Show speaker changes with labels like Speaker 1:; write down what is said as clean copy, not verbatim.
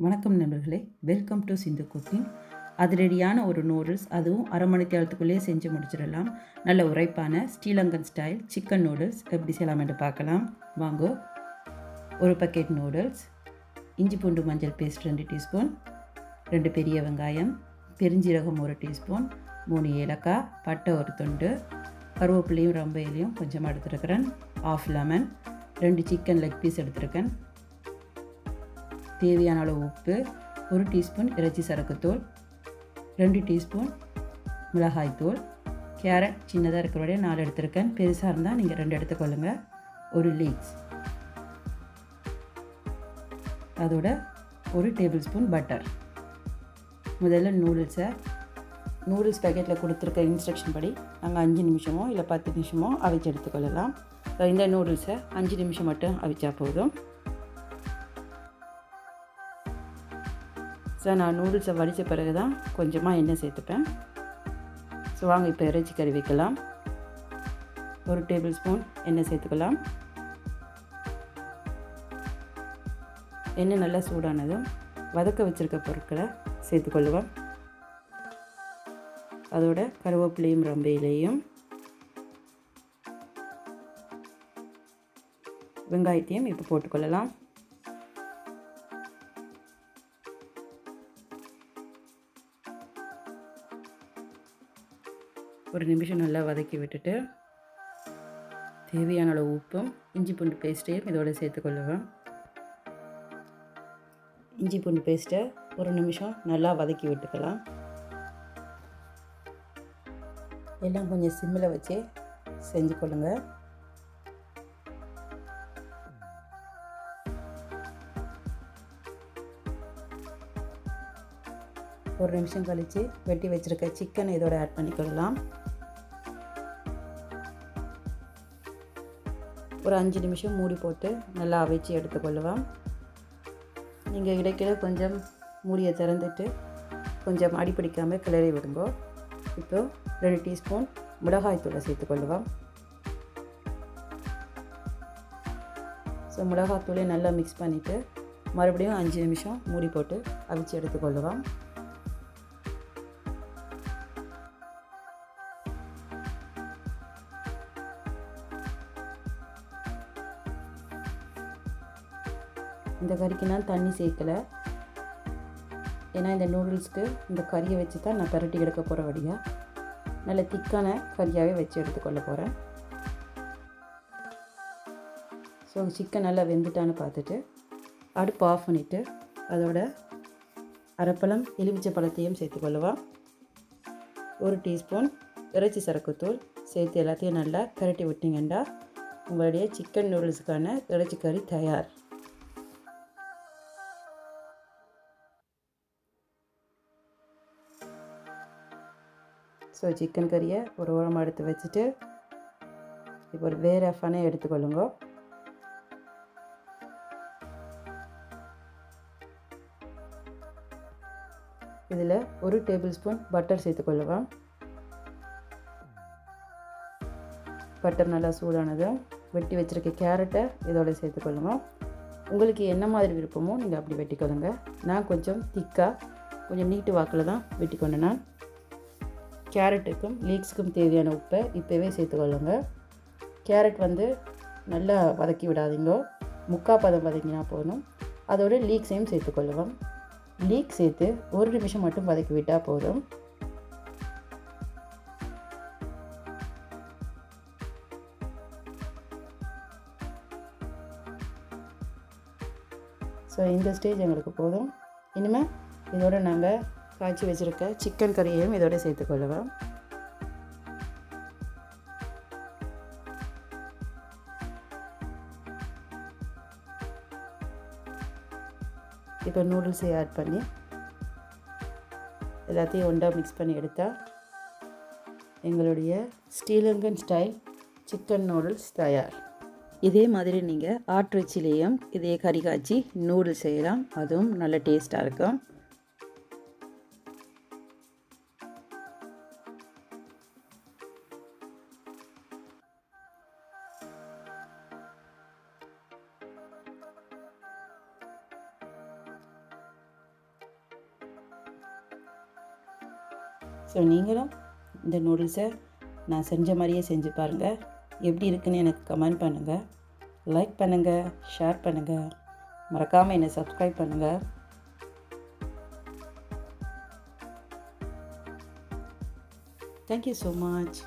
Speaker 1: வணக்கம் நண்பர்களே, welcome to Sindhu cooking. அதிரடியான ஒரு நூடுல்ஸ், அதுவும் அரை மணி நேரத்துக்குள்ளேயே செஞ்சு முடிச்சிடலாம். நல்ல உரைப்பான ஸ்ரீலங்கன் ஸ்டைல் சிக்கன் நூடுல்ஸ் எப்படி செய்யலாம் என்று பார்க்கலாம். வாங்கோ. ஒரு பக்கெட் நூடுல்ஸ், இஞ்சி பூண்டு மஞ்சள் பேஸ்ட் 2 டீஸ்பூன், 2 பெரிய வெங்காயம், பெருஞ்சீரகம் 1 டீஸ்பூன், 3 ஏலக்காய், பட்டை ஒரு துண்டு, கருவேப்பிலையும் ரொம்ப இலையும் கொஞ்சமாக எடுத்துருக்கிறேன், half lemon, 2 chicken leg piece எடுத்துருக்கேன், தேவையான அளவு உப்பு, 1 டீஸ்பூன் இறைச்சி சரக்குத்தூள், 2 டீஸ்பூன் மிளகாய்த்தூள், கேரட் சின்னதாக இருக்கிறவரையே 4 எடுத்துருக்கேன், பெருசாக இருந்தால் நீங்கள் 2 எடுத்துக்கொள்ளுங்க, ஒரு லீக்ஸ், அதோட 1 டேபிள் ஸ்பூன் பட்டர். முதல்ல நூடுல்ஸ் பேக்கெட்டில் கொடுத்துருக்க இன்ஸ்ட்ரக்ஷன் படி நாங்கள் 5 நிமிஷமோ இல்லை 10 நிமிஷமோ அவிச்சு எடுத்துக்கொள்ளலாம். இந்த நூடுல்ஸை 5 நிமிஷம் மட்டும் அவிச்சா போதும். நான் நூடுல்ஸை வடித்த பிறகு தான் கொஞ்சமாக எண்ணெய் சேர்த்துப்பேன். வாங்க இப்போ இறைச்சி கறி வைக்கலாம். 1 டேபிள் ஸ்பூன் எண்ணெய் சேர்த்துக்கலாம். எண்ணெய் நல்லா சூடானதும் வதக்க வச்சுருக்க பொருட்களை சேர்த்துக்கொள்ளுவோம். அதோட கருவேப்பிலையும் ரொம்ப இலையும் வெங்காயத்தையும் இப்போ போட்டுக்கொள்ளலாம். ஒரு நிமிஷம் நல்லா வதக்கி விட்டுட்டு தேவையான அளவு உப்பும் இஞ்சி பூண்டு பேஸ்ட்டையும் இதோட சேர்த்துக்கொள்ளுவேன். இஞ்சி பூண்டு பேஸ்ட்டை ஒரு நிமிஷம் நல்லா வதக்கி விட்டுக்கலாம். எல்லாம் கொஞ்சம் சிம்மில் வச்சு செஞ்சு கொள்ளுங்க. ஒரு நிமிஷம் கழித்து வெட்டி வச்சுருக்க சிக்கனை இதோட ஆட் பண்ணிக்கொள்ளலாம். ஒரு 5 நிமிஷம் மூடி போட்டு நல்லா அவிச்சு எடுத்துக்கொள்ளுவோம். நீங்கள் இடைக்கிட கொஞ்சம் மூடியை திறந்துட்டு கொஞ்சம் அடிப்பிடிக்காமல் கிளறி விடுங்கோ. இப்போ 2 டீஸ்பூன் மிளகாய்த்தூளை சேர்த்துக்கொள்ளுவோம். மிளகாய்த்தூளை நல்லா மிக்ஸ் பண்ணிவிட்டு மறுபடியும் 5 நிமிஷம் மூடி போட்டு அவிச்சு எடுத்துக்கொள்ளுவோம். இந்த கறிக்கு நான் தண்ணி சேர்க்கலை, ஏன்னா இந்த நூடுல்ஸ்க்கு இந்த கறியை வச்சு தான் நான் பரட்டி எடுக்க போகிற வழியாக நல்ல திக்கான கறியாகவே வச்சு எடுத்துக்கொள்ள போகிறேன். சிக்கன் நல்லா வெந்துட்டான்னு பார்த்துட்டு அடுப்பு ஆஃப் பண்ணிவிட்டு அதோட அரைப்பழம் எலுமிச்சை பழத்தையும் சேர்த்துக்கொள்ளுவோம். 1 டீஸ்பூன் இறைச்சி சரக்குத்தூள் சேர்த்து எல்லாத்தையும் நல்லா பரட்டி விட்டிங்கன்னா உங்களுடைய சிக்கன் நூடுல்ஸுக்கான இறைச்சி கறி தயார். சிக்கன் கறியை ஒரு ஓரமாக எடுத்து வச்சுட்டு இப்போ ஒரு வேறு ஃபனை எடுத்துக்கொள்ளுங்க. இதில் 1 டேபிள் ஸ்பூன் பட்டர் சேர்த்துக்கொள்ளுவோம். பட்டர் நல்லா சூடானதும் வெட்டி வச்சுருக்க கேரட்டை இதோட சேர்த்துக்கொள்ளுவோம். உங்களுக்கு என்ன மாதிரி விருப்பமோ நீங்கள் அப்படி வெட்டிக்கொள்ளுங்க. நான் கொஞ்சம் திக்காக கொஞ்சம் நீட்டு வாக்கில் தான் வெட்டிக்கொண்டேன். நான் கேரட்டுக்கும் லீக்ஸுக்கும் தேவையான உப்பை இப்போவே சேர்த்துக்கொள்ளுங்க. கேரட் நல்லா வதக்கி விடாதீங்க, முக்கால் பதம் வதக்கினா போதும். அதோட லீக்ஸையும் சேர்த்துக்கொள்ளுவோம். லீக் சேர்த்து 1 நிமிஷம் மட்டும் வதக்கி விட்டால் போதும். இந்த ஸ்டேஜ் எங்களுக்கு போதும். இனிமேல் இதோட நாங்கள் காய்ச்சி வச்சுருக்க சிக்கன் கறியையும் இதோட சேர்த்துக்கொள்ளுவோம். இப்போ நூடுல்ஸை ஆட் பண்ணி எல்லாத்தையும் ஒன்றா மிக்ஸ் பண்ணி எடுத்தால் எங்களுடைய ஸ்ரீலங்கன் ஸ்டைல் சிக்கன் நூடுல்ஸ் தயார். இதே மாதிரி நீங்கள் ஆட்டிறைச்சிலேயும் இதே கறி காய்ச்சி நூடுல்ஸ் செய்யலாம், அதுவும் நல்ல டேஸ்ட்டாக இருக்கும். ஸோ நீங்களும் இந்த நூடுல்ஸை நான் செஞ்ச மாதிரியே செஞ்சு பாருங்கள். எப்படி இருக்குன்னு எனக்கு கமெண்ட் பண்ணுங்கள், லைக் பண்ணுங்கள், ஷேர் பண்ணுங்கள், மறக்காமல் என்னை சப்ஸ்கிரைப் பண்ணுங்கள். Thank you so much.